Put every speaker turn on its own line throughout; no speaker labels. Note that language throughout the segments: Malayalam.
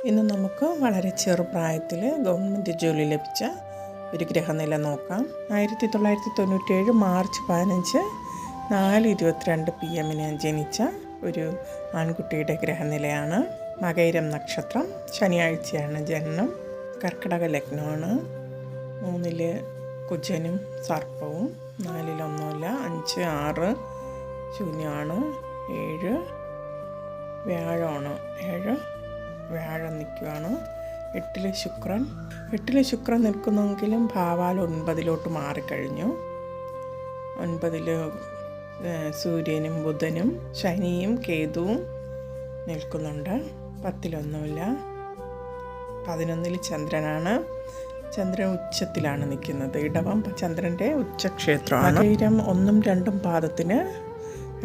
ഇന്ന് നമുക്ക് വളരെ ചെറുപ്രായത്തിൽ ഗവൺമെൻറ് ജോലി ലഭിച്ച ഒരു ഗ്രഹനില നോക്കാം. 1997 മാർച്ച് 15 4:22 PM ജനിച്ച ഒരു ആൺകുട്ടിയുടെ ഗ്രഹനിലയാണ്. മകയിരം നക്ഷത്രം, ശനിയാഴ്ചയാണ് ജനനം. കർക്കിടക ലഗ്നമാണ്. 3 കുജനും സർപ്പവും, 4 ഒന്നുമില്ല, 5 6 ശൂന്യമാണ്, 7 വ്യാഴമാണ്, 7 വ്യാഴം നിൽക്കുകയാണ്. 8 ശുക്രൻ നിൽക്കുന്നെങ്കിലും ഭാവാൽ 9 മാറിക്കഴിഞ്ഞു. 9 സൂര്യനും ബുധനും ശനിയും കേതുവും നിൽക്കുന്നുണ്ട്. 10 ഒന്നുമില്ല. 11 ചന്ദ്രനാണ്. ചന്ദ്രൻ ഉച്ചത്തിലാണ് നിൽക്കുന്നത്. ഇടവം ചന്ദ്രൻ്റെ ഉച്ചക്ഷേത്രമാണ്. മകയിരം 1ഉം 2ഉം പാദത്തിന്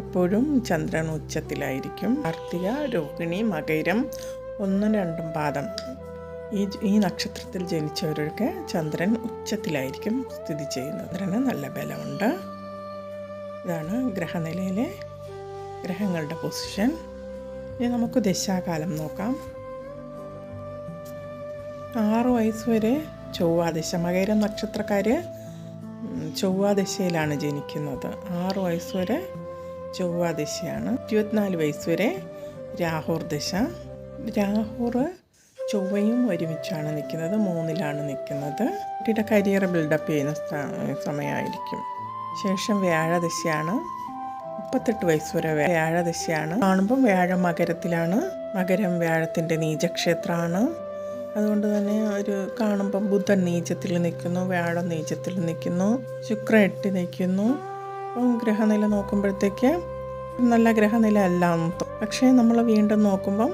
എപ്പോഴും ചന്ദ്രൻ ഉച്ചത്തിലായിരിക്കും. കാർത്തിക, രോഹിണി, മകയിരം 1ഉം 2ഉം പാദം ഈ നക്ഷത്രത്തിൽ ജനിച്ചവരൊക്കെ ചന്ദ്രൻ ഉച്ചത്തിലായിരിക്കും സ്ഥിതി ചെയ്യുന്നത്. ചന്ദ്രന് നല്ല ബലമുണ്ട്. ഇതാണ് ഗ്രഹനിലയിലെ ഗ്രഹങ്ങളുടെ പൊസിഷൻ. ഇനി നമുക്ക് ദശാകാലം നോക്കാം. 6 വയസ്സ് വരെ ചൊവ്വാദശ. മകയിരം നക്ഷത്രക്കാർ ചൊവ്വാദശയിലാണ് ജനിക്കുന്നത്. 6 വയസ്സ് വരെ ചൊവ്വാദശയാണ്. 24 വയസ്സ് വരെ രാഹുർ ദശ. രാഹുർ ചൊവ്വയും ഒരുമിച്ചാണ് നിൽക്കുന്നത്, 3ലാണ് നിൽക്കുന്നത്. കുട്ടിയുടെ കരിയർ ബിൽഡപ്പ് ചെയ്യുന്ന സമയമായിരിക്കും. ശേഷം വ്യാഴദശയാണ്. 38 വയസ്സ് വരെ വ്യാഴദശയാണ്. കാണുമ്പം വ്യാഴം മകരത്തിലാണ്. മകരം വ്യാഴത്തിൻ്റെ നീചക്ഷേത്രമാണ്. അതുകൊണ്ട് തന്നെ ഒരു കാണുമ്പം ബുധൻ നീചത്തിൽ നിൽക്കുന്നു, വ്യാഴം നീചത്തിൽ നിൽക്കുന്നു, ശുക്രൻ 8 നിൽക്കുന്നു. അപ്പം ഗ്രഹനില നോക്കുമ്പോഴത്തേക്ക് നല്ല ഗ്രഹനില അല്ല. പക്ഷേ നമ്മൾ വീണ്ടും നോക്കുമ്പം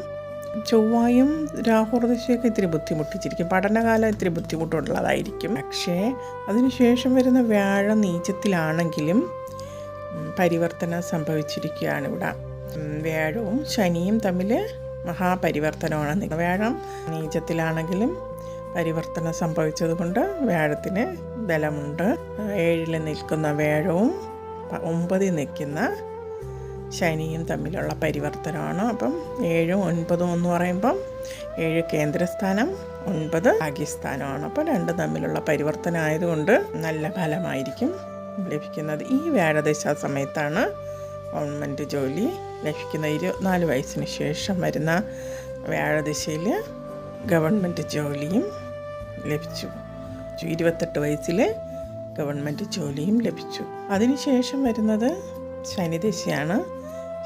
ചൊവ്വായും രാഹുർദശയൊക്കെ ഇത്തിരി ബുദ്ധിമുട്ടിച്ചിരിക്കും. പഠനകാലം ഇത്തിരി ബുദ്ധിമുട്ടുള്ളതായിരിക്കും. പക്ഷേ അതിനുശേഷം വരുന്ന വ്യാഴം നീചത്തിലാണെങ്കിലും പരിവർത്തനം സംഭവിച്ചിരിക്കുകയാണ് ഇവിടെ. വ്യാഴവും ശനിയും തമ്മിൽ മഹാപരിവർത്തനമാണ്. വ്യാഴം നീചത്തിലാണെങ്കിലും പരിവർത്തനം സംഭവിച്ചതുകൊണ്ട് വ്യാഴത്തിന് ബലമുണ്ട്. 7 നിൽക്കുന്ന വ്യാഴവും 9 നിൽക്കുന്ന ശനിയും തമ്മിലുള്ള പരിവർത്തനമാണ്. അപ്പം 7ഉം 9ഉം എന്ന് പറയുമ്പം 7 കേന്ദ്രസ്ഥാനം, 9 ഭാഗ്യസ്ഥാനമാണ്. അപ്പം 2 തമ്മിലുള്ള പരിവർത്തനം ആയതുകൊണ്ട് നല്ല ഫലമായിരിക്കും ലഭിക്കുന്നത്. ഈ വ്യാഴദശ സമയത്താണ് ഗവൺമെൻറ് ജോലി ലഭിക്കുന്ന. 24 വയസ്സിന് ശേഷം വരുന്ന വ്യാഴദശയിൽ ഗവൺമെൻറ് ജോലിയും ലഭിച്ചു. 28 വയസ്സിൽ ഗവൺമെൻറ് ജോലിയും ലഭിച്ചു. അതിനുശേഷം വരുന്നത് ശനിദശയാണ്.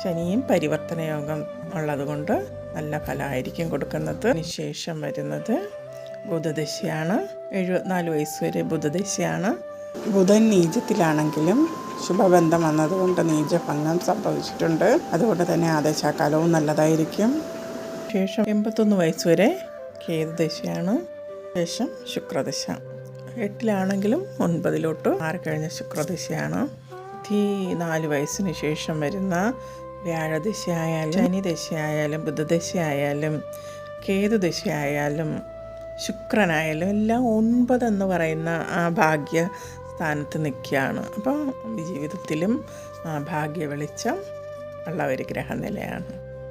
ശനിയും പരിവർത്തന യോഗം ഉള്ളതുകൊണ്ട് നല്ല ഫലമായിരിക്കും കൊടുക്കുന്നത്. അതിനുശേഷം വരുന്നത് ബുധദശയാണ്. 74 വയസ്സ് വരെ ബുധദശയാണ്. ബുധൻ നീചത്തിലാണെങ്കിലും ശുഭബന്ധം വന്നതുകൊണ്ട് നീചഭംഗം സംഭവിച്ചിട്ടുണ്ട്. അതുകൊണ്ട് തന്നെ ആ ദശാകാലവും നല്ലതായിരിക്കും. ശേഷം 81 വയസ്സ് വരെ കേതുദശയാണ്. ശേഷം ശുക്രദശ. 8ലാണെങ്കിലും 9 മാറിക്കഴിഞ്ഞ ശുക്രദശയാണ്. 4 വയസ്സിന് ശേഷം വരുന്ന വ്യാഴദശയായാലും ശനിദശയായാലും ബുധദശയായാലും കേതുദശയായാലും ശുക്രനായാലും എല്ലാം 9 എന്ന് പറയുന്ന ആ ഭാഗ്യ സ്ഥാനത്ത് നിൽക്കുകയാണ്. അപ്പോൾ ജീവിതത്തിലും ഭാഗ്യ വെളിച്ചം ഉള്ള ഒരു ഗ്രഹനിലയാണ്.